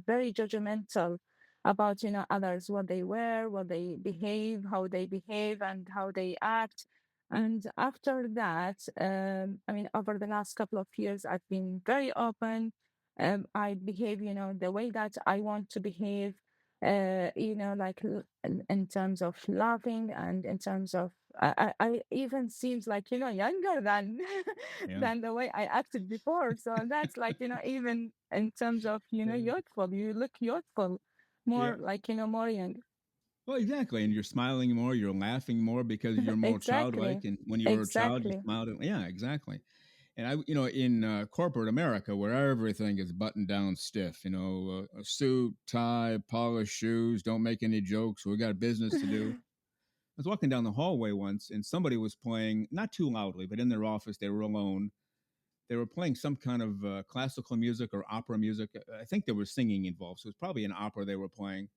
very judgmental about, others, what they wear, what they behave, how they behave, and how they act. And after that, I mean, over the last couple of years, I've been very open. I behave, the way that I want to behave. like in terms of laughing and in terms of I even seems like younger than Yeah. than the way I acted before. So that's like even in terms of Yeah. youthful, you look youthful, Yeah. more like more young. Well, exactly. And you're smiling more, you're laughing more because you're more Exactly, childlike. And when you were a child, you exactly. smiled. Yeah, exactly. And in corporate America, where everything is buttoned down stiff, a suit, tie, polished shoes, don't make any jokes. We got business to do. I was walking down the hallway once, and somebody was playing, not too loudly, but in their office, they were alone. They were playing some kind of classical music or opera music. I think there was singing involved, so it was probably an opera they were playing.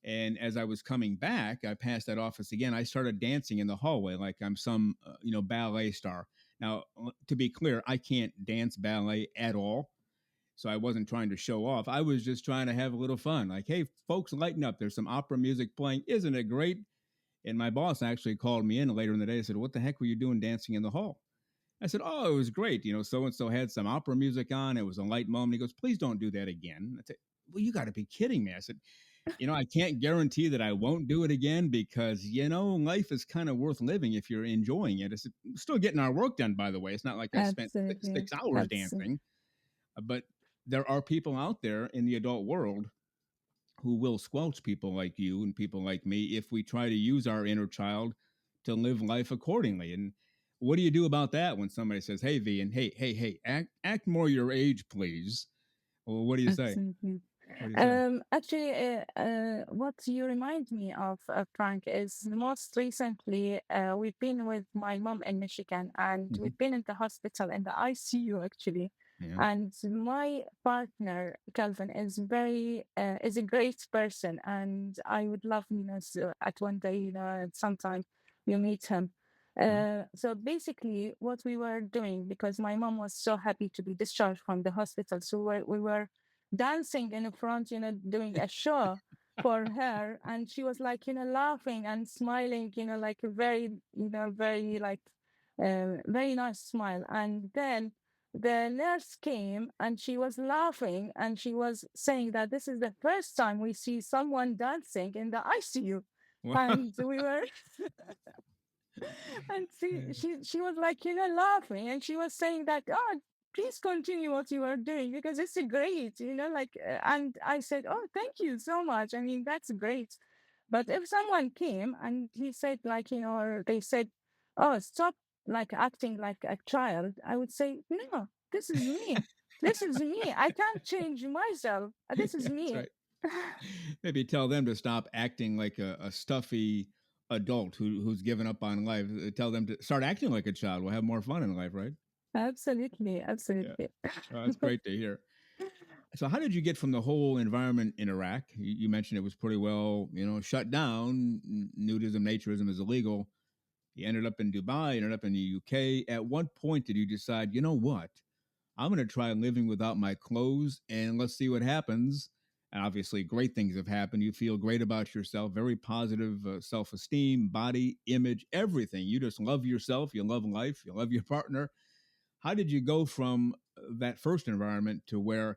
And as I was coming back, I passed that office again. I started dancing in the hallway like I'm some, ballet star. Now, to be clear, I can't dance ballet at all. So I wasn't trying to show off. I was just trying to have a little fun. Like, hey, folks, lighten up. There's some opera music playing. Isn't it great? And my boss actually called me in later in the day and said, what the heck were you doing dancing in the hall? I said, oh, it was great. So and so had some opera music on. It was a light moment. He goes, please don't do that again. I said, well, you got to be kidding me. I said, I can't guarantee that I won't do it again because, life is kind of worth living if you're enjoying it. It's still getting our work done, by the way. It's not like I spent six, Absolutely, 6 hours absolutely. dancing, but there are people out there in the adult world who will squelch people like you and people like me if we try to use our inner child to live life accordingly. And what do you do about that when somebody says, hey, V, and hey, act more your age, please? Well, what do you say? Absolutely. What do you say? Actually, what you remind me of, Frank, is most recently we've been with my mom in Michigan, and Mhm. we've been in the hospital in the ICU actually. Yeah. And my partner Calvin is a great person, and I would love so at one day at some time you meet him. Right. So basically, what we were doing, because my mom was so happy to be discharged from the hospital, so we were dancing in the front, doing a show for her. And she was like, laughing and smiling, like a very, very like, very nice smile. And then the nurse came and she was laughing and she was saying that this is the first time we see someone dancing in the ICU. Well, And we were and she was like laughing, and she was saying that, oh, please continue what you are doing because it's great, like and I said, oh, thank you so much, I mean, that's great. But if someone came and he said, like, or they said, oh, stop like acting like a child, I would say, no, this is me, this is me, I can't change myself, this is that's me. right. Maybe tell them to stop acting like a stuffy adult who's given up on life. Tell them to start acting like a child. We'll have more fun in life, right? Absolutely, Yeah. absolutely. Oh, that's great to hear. So, how did you get from the whole environment in Iraq? You mentioned it was pretty well, shut down. Nudism, naturism is illegal. You ended up in Dubai, ended up in the UK. At what point did you decide, you know what? I'm going to try living without my clothes and let's see what happens. And obviously, great things have happened. You feel great about yourself, very positive self esteem, body, image, everything. You just love yourself. You love life. You love your partner. How did you go from that first environment to where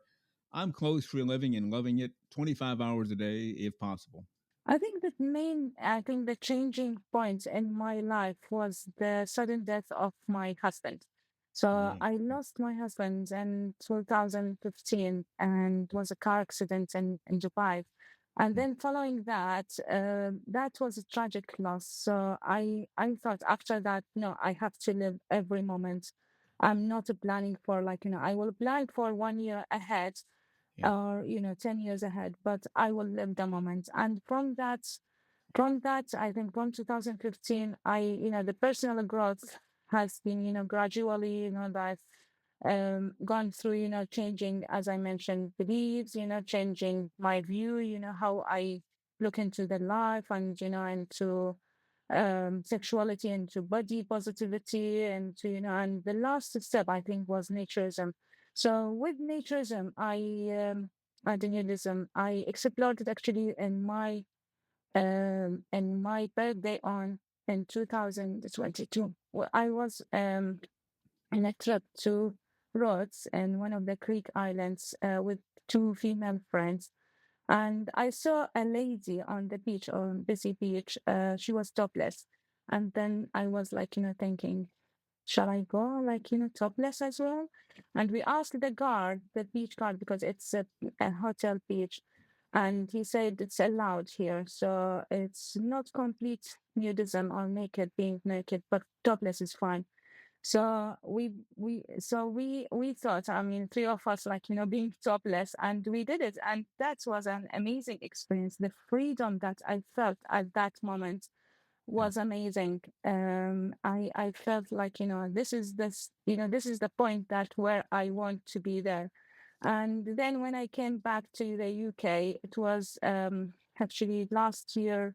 I'm clothes free living and loving it 25 hours a day if possible? I think the changing point in my life was the sudden death of my husband. So Yeah. I lost my husband in 2015 and it was a car accident in Dubai. And Mm. then following that, that was a tragic loss. So I thought after that, no, I have to live every moment. I'm not planning for like, I will plan for 1 year ahead Yeah. or 10 years ahead, but I will live the moment. And from that I think from 2015 I the personal growth has been gradually that gone through changing, as I mentioned, beliefs, changing my view, how I look into the life and into sexuality, into body positivity, and and the last step I think was naturism. So with naturism, and nudism, I explored it actually in my birthday on in 2022. Well, I was on a trip to Rhodes and one of the Greek islands with two female friends. And I saw a lady on the beach, on busy beach. She was topless. And then I was like, thinking, shall I go like, topless as well? And we asked the guard, the beach guard, because it's a hotel beach. And he said it's allowed here. So it's not complete nudism or naked, being naked, but topless is fine. So we thought, I mean, three of us, like, being topless, and we did it. And that was an amazing experience. The freedom that I felt at that moment Yeah. was amazing. I felt like, this is the point that where I want to be there. And then when I came back to the UK, it was actually last year,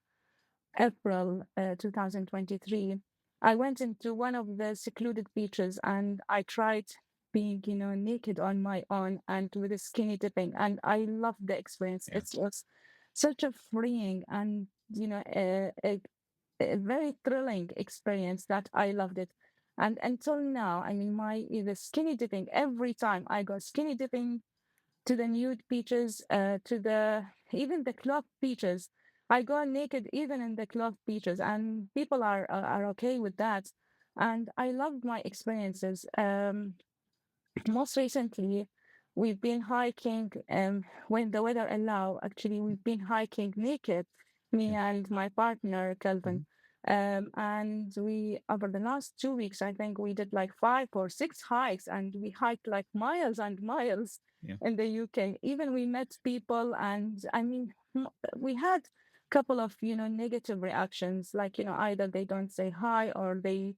April 2023, I went into one of the secluded beaches and I tried being, naked on my own and with a skinny dipping. And I loved the experience. Yeah. It was such a freeing and, a very thrilling experience that I loved it. And until now, I mean, the skinny dipping, every time I go skinny dipping to the nude beaches, to the even the cloth beaches. I go naked even in the cloth beaches, and people are okay with that. And I loved my experiences. Most recently, we've been hiking, when the weather allow. Actually, we've been hiking naked, me Yeah. and my partner Hmm. Kelvin. And we over the last 2 weeks, I think we did like 5 or 6 hikes, and we hiked like miles and miles Yeah. in the UK. Even we met people, and I mean, we had a couple of negative reactions, like either they don't say hi or they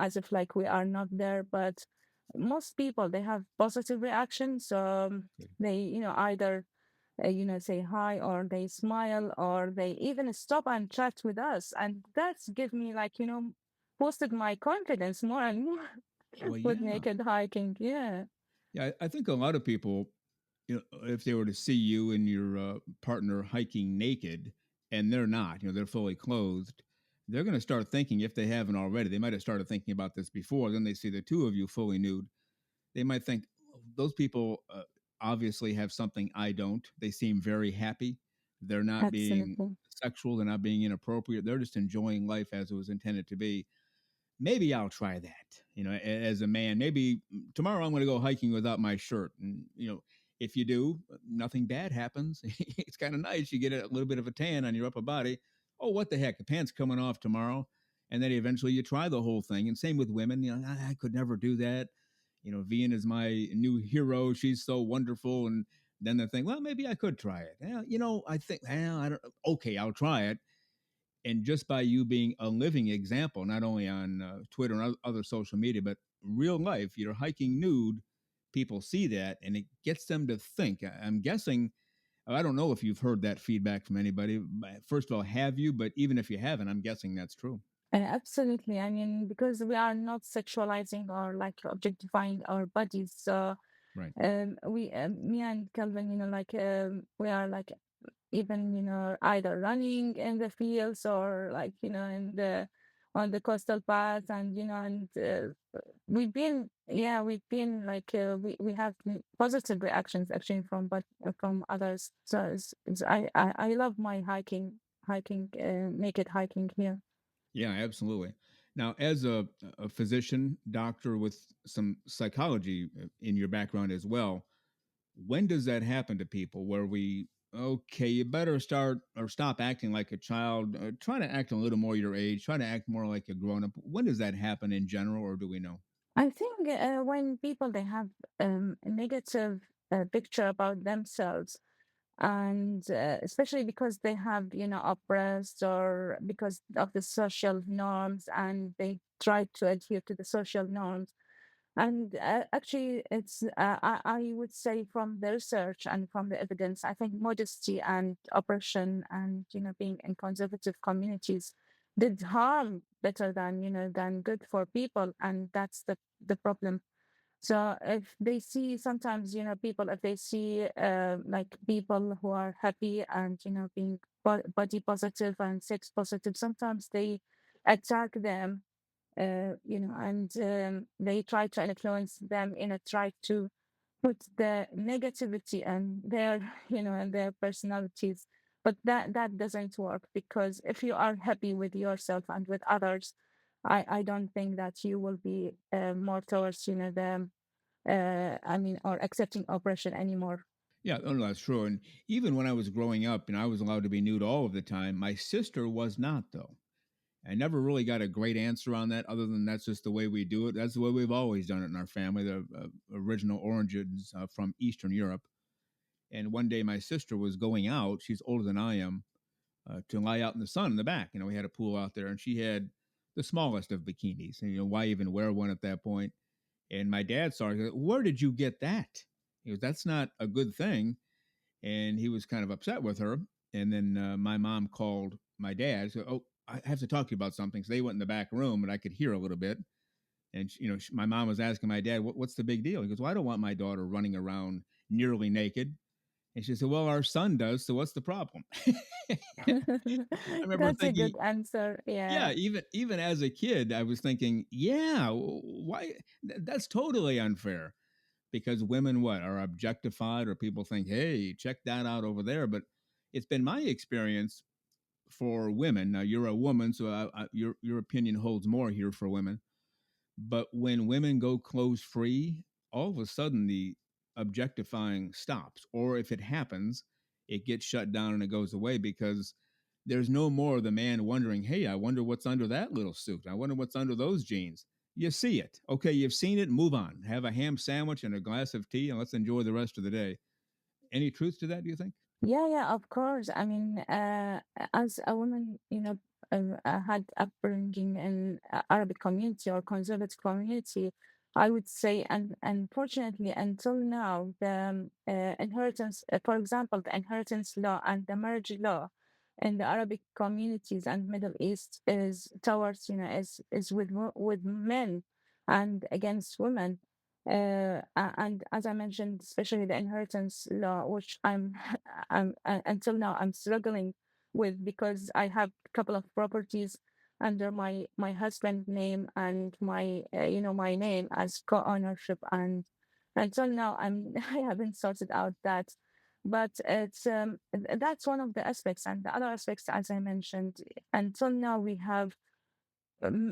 as if like we are not there. But most people, they have positive reactions. So Good. they either say hi, or they smile, or they even stop and chat with us, and that's give me like boosted my confidence more and more Well, with yeah. naked hiking. Yeah. Yeah. I think a lot of people, if they were to see you and your partner hiking naked and they're not, they're fully clothed, they're going to start thinking, if they haven't already, they might have started thinking about this before. Then they see the two of you fully nude. They might think, those people obviously have something I don't. They seem very happy. They're not being Absolutely. sexual. They're not being inappropriate. They're just enjoying life as it was intended to be. Maybe I'll try that. As a man, maybe tomorrow I'm going to go hiking without my shirt. And, if you do, nothing bad happens. It's kind of nice. You get a little bit of a tan on your upper body. Oh, what the heck? The pants coming off tomorrow. And then eventually you try the whole thing. And same with women. I could never do that. VIAN is my new hero. She's so wonderful. And then they think, well, maybe I could try it. I think, I don't, okay, I'll try it. And just by you being a living example, not only on Twitter and other social media, but real life, you're hiking nude. People see that, and it gets them to think. I'm guessing. I don't know if you've heard that feedback from anybody. First of all, have you? But even if you haven't, I'm guessing that's true. Absolutely. I mean, because we are not sexualizing or like objectifying our bodies. So Right. me and Calvin, like we are like even either running in the fields or like in the on the coastal path. And and we've been like we have positive reactions actually from but from others. So I love my hiking naked hiking here. Yeah, absolutely. Now, as a physician, doctor with some psychology in your background as well, when does that happen to people where we, okay, you better start or stop acting like a child, try to act a little more your age, try to act more like a grown up? When does that happen in general, or do we know? I think when people they have a negative picture about themselves, and especially because they have oppressed, or because of the social norms, and they try to adhere to the social norms. And actually, it's I would say from the research and from the evidence, I think modesty and oppression and being in conservative communities did harm better than than good for people, and that's the problem. So if they see sometimes, people, if they see like people who are happy and, being body positive and sex positive, sometimes they attack them, and they try to influence them in a try to put the negativity and their and their personalities, but that doesn't work, because if you are happy with yourself and with others, I don't think that you will be more towards the or accepting oppression anymore. Yeah, oh, no, that's true. And even when I was growing up and I was allowed to be nude all of the time, my sister was not, though. I never really got a great answer on that, other than that's just the way we do it. That's the way we've always done it in our family, the original origins from Eastern Europe. And one day my sister was going out, she's older than I am, to lie out in the sun in the back. We had a pool out there, and she had the smallest of bikinis. And, why even wear one at that point? And my dad saw her. He goes, "Where did you get that?" He goes, "That's not a good thing." And he was kind of upset with her. And then my mom called my dad. So, "Oh, I have to talk to you about something." So they went in the back room, and I could hear a little bit. And my mom was asking my dad, "What's the big deal?" He goes, "Well, I don't want my daughter running around nearly naked." And she said, "Well, our son does. So what's the problem?" I remember That's a thinking, good answer. Yeah. yeah, even as a kid, I was thinking, yeah, why? That's totally unfair, because women what are objectified, or people think, hey, check that out over there. But it's been my experience for women. Now you're a woman, so your opinion holds more here for women. But when women go clothes free, all of a sudden the objectifying stops. Or if it happens, it gets shut down and it goes away, because there's no more the man wondering, hey, I wonder what's under that little suit. I wonder what's under those jeans. You see it. Okay, you've seen it, move on. Have a ham sandwich and a glass of tea, and let's enjoy the rest of the day. Any truth to that, do you think? Yeah, yeah, of course. I mean, as a woman, had upbringing in Arabic community or conservative community, I would say, and unfortunately, until now, the inheritance, for example, the inheritance law and the marriage law in the Arabic communities and Middle East is towards, is with with men and against women. And as I mentioned, especially the inheritance law, which until now I'm struggling with, because I have a couple of properties under my husband's name and my name as co-ownership, and until now I haven't sorted out that. But it's that's one of the aspects, and the other aspects, as I mentioned, until now we have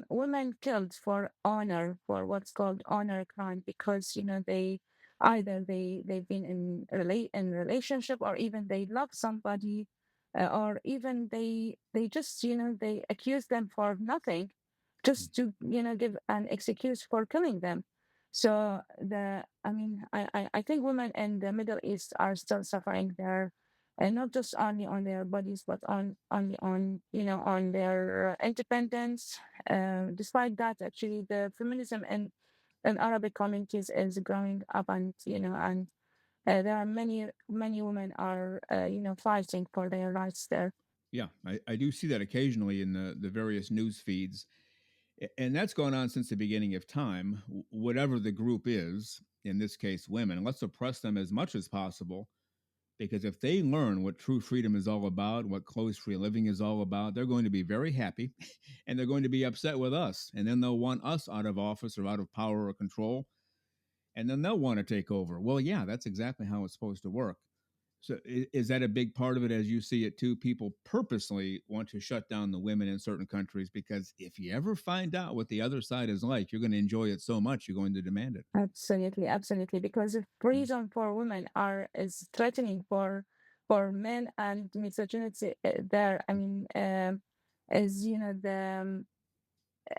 women killed for honor, for what's called honor crime, because they either they've been in relationship, or even they love somebody, or even they just they accuse them for nothing, just to give an excuse for killing them. So I think women in the Middle East are still suffering there, and not just only on their bodies, but on only on on their independence. Despite that, actually, the feminism in Arabic communities is growing up, and there are many women are fighting for their rights there. Yeah, I do see that occasionally in the various news feeds. And that's going on since the beginning of time. Whatever the group is, in this case, women, let's oppress them as much as possible. Because if they learn what true freedom is all about, what clothes free living is all about, they're going to be very happy and they're going to be upset with us. And then they'll want us out of office or out of power or control. And then they'll want to take over. Well, yeah, that's exactly how it's supposed to work. So, is that a big part of it as you see it too? People purposely want to shut down the women in certain countries, because if you ever find out what the other side is like, you're going to enjoy it so much, you're going to demand it. Absolutely, absolutely. Because if freedom for women are is threatening for men, and misogyny there, is the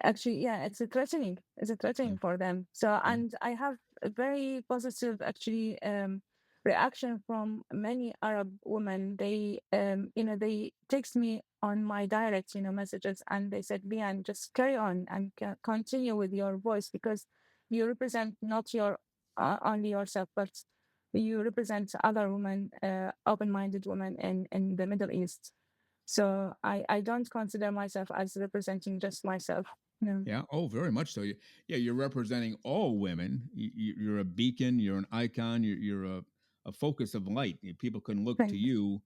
actually, yeah, it's a Yeah. threatening for them. So, Yeah. and I have a very positive, actually, reaction from many Arab women. They they text me on my direct messages, and they said, "Bian, just carry on and continue with your voice, because you represent not your only yourself, but you represent other women, open-minded women in the Middle East." So I don't consider myself as representing just myself. No, Yeah. Oh, very much so. Yeah, you're representing all women. You're a beacon. You're an icon. You're a focus of light. People can look to thanks. you,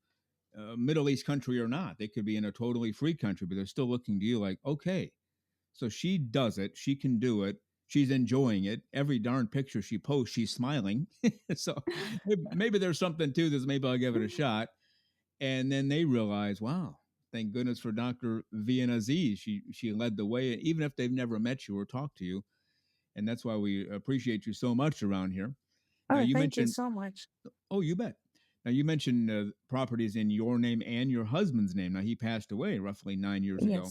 Middle East country or not. They could be in a totally free country, but they're still looking to you like, okay, so she does it. She can do it. she's enjoying it. Every darn picture she posts, she's smiling. So maybe there's something to this. Maybe I'll give it a shot. And then they realize, wow, thank goodness for Dr. VIAN AZIZ. She led the way, even if they've never met you or talked to you. And that's why we appreciate you so much around here. Now Oh, you thank you mentioned, so much. oh, you bet. Now you mentioned properties in your name and your husband's name. Now he passed away roughly 9 years ago.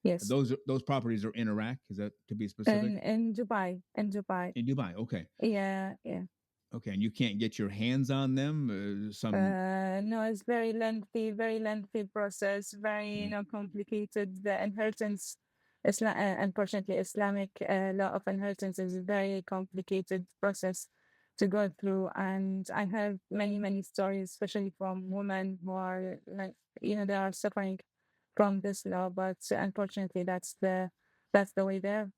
Yes, yes. Those properties are in Iraq. Is that to be specific? In Dubai, in Dubai. In Dubai. Okay. Yeah, yeah. Okay. And you can't get your hands on them. Some. No, it's very lengthy process, very, Mm. complicated. The inheritance, unfortunately, Islamic law of inheritance is a very complicated process to go through. And I have many, many stories, especially from women who are like, they are suffering from this law. But unfortunately, that's the way there.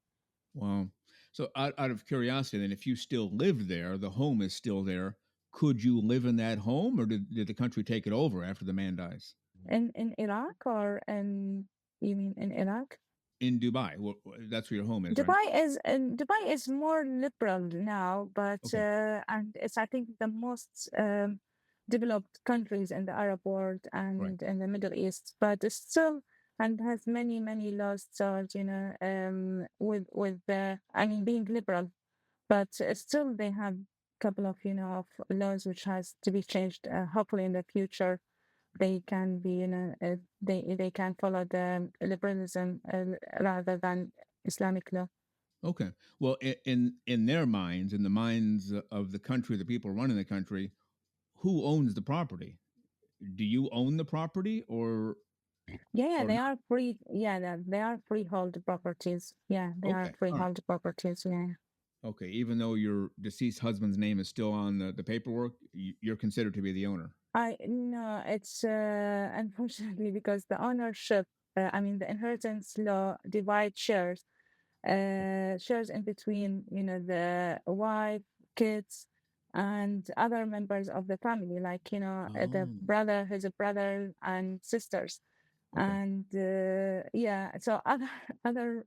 Wow. So out of curiosity, then, if you still lived there, the home is still there. Could you live in that home, or did the country take it over after the man dies? In Iraq or you mean in Iraq? In Dubai. Well, that's where your home is, right? Dubai is more liberal now, but Okay. and it's I think the most developed countries in the Arab world Right. and in the Middle East, but it's still and has many laws. So with the I mean being liberal, but still they have couple of of laws which has to be changed. Hopefully in the future they can be they can follow the liberalism rather than Islamic law. Okay. Well, in their minds, in the minds of the country, the people running the country, who owns the property? Do you own the property, Yeah, or they not? are free. Yeah, they are freehold properties. Yeah, they are Okay. All right. freehold properties. Yeah. Okay. Even though your deceased husband's name is still on the paperwork, you're considered to be the owner. I no, it's unfortunately because the ownership, I mean the inheritance law divides shares in between, the wife, kids, and other members of the family, like, the Oh. brother, his brother and sisters. Okay. And yeah, so other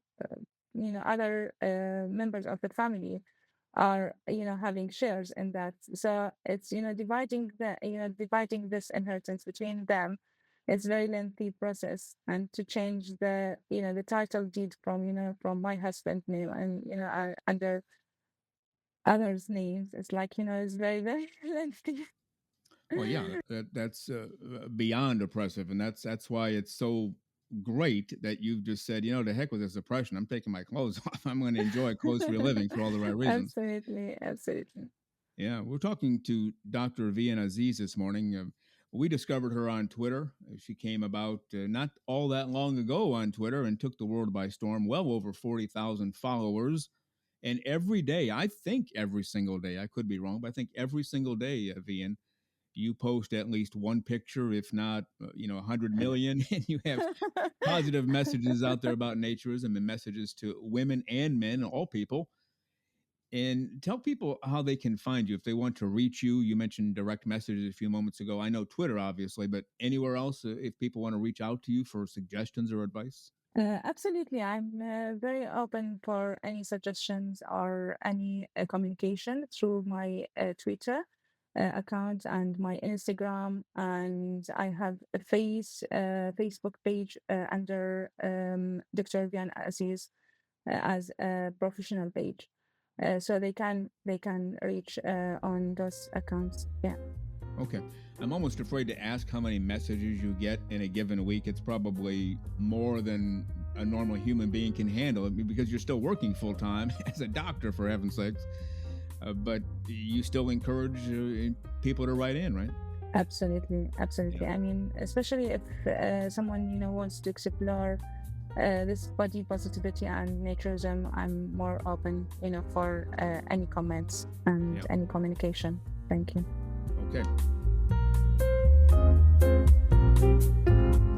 members of the family are, having shares in that. So it's, dividing this inheritance between them. It's very lengthy process, and to change the title deed from, from my husband's name and, under others' names, it's like, it's very, very lengthy. Well, yeah, that's beyond oppressive, and that's why it's so great that you've just said, the heck with this depression. I'm taking my clothes off. I'm going to enjoy clothes-free living for all the right reasons. Absolutely, absolutely. Yeah, we're talking to Dr. VIAN AZIZ this morning. We discovered her on Twitter. She came about not all that long ago on Twitter and took the world by storm. Well over 40,000 followers. And every day, I think every single day, I could be wrong, but I think every single day, VIAN, you post at least one picture, if not, 100 million, and you have positive messages out there about naturism and messages to women and men, all people. And tell people how they can find you if they want to reach you. You mentioned direct messages a few moments ago. I know Twitter, obviously, but anywhere else, if people want to reach out to you for suggestions or advice? Absolutely. I'm very open for any suggestions or any communication through my Twitter account and my Instagram. And I have a Facebook page under Dr. VIAN Aziz as a professional page. So they can reach on those accounts. Yeah. Okay. I'm almost afraid to ask how many messages you get in a given week. It's probably more than a normal human being can handle because you're still working full time as a doctor, for heaven's sakes. But you still encourage people to write in, right? Absolutely, absolutely. Yeah. I mean, especially if someone wants to explore this body positivity and naturism, I'm more open, for any comments and Yeah. any communication. Thank you. Okay.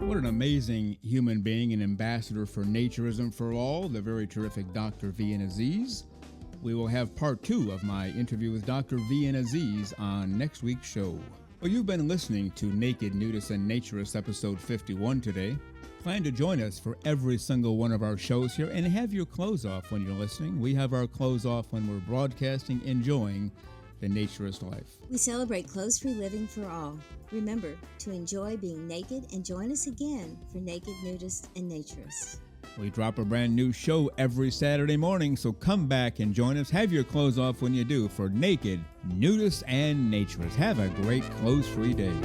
What an amazing human being and ambassador for naturism for all, the very terrific Dr. VIAN AZIZ. We will have part 2 of my interview with Dr. VIAN AZIZ on next week's show. Well, you've been listening to Naked Nudists and Naturists episode 51 today. Plan to join us for every single one of our shows here and have your clothes off when you're listening. We have our clothes off when we're broadcasting, enjoying the naturist life. We celebrate clothes-free living for all. Remember to enjoy being naked and join us again for Naked Nudists and Naturists. We drop a brand new show every Saturday morning, so come back and join us. Have your clothes off when you do for Naked Nudists and Naturists. Have a great clothes-free day.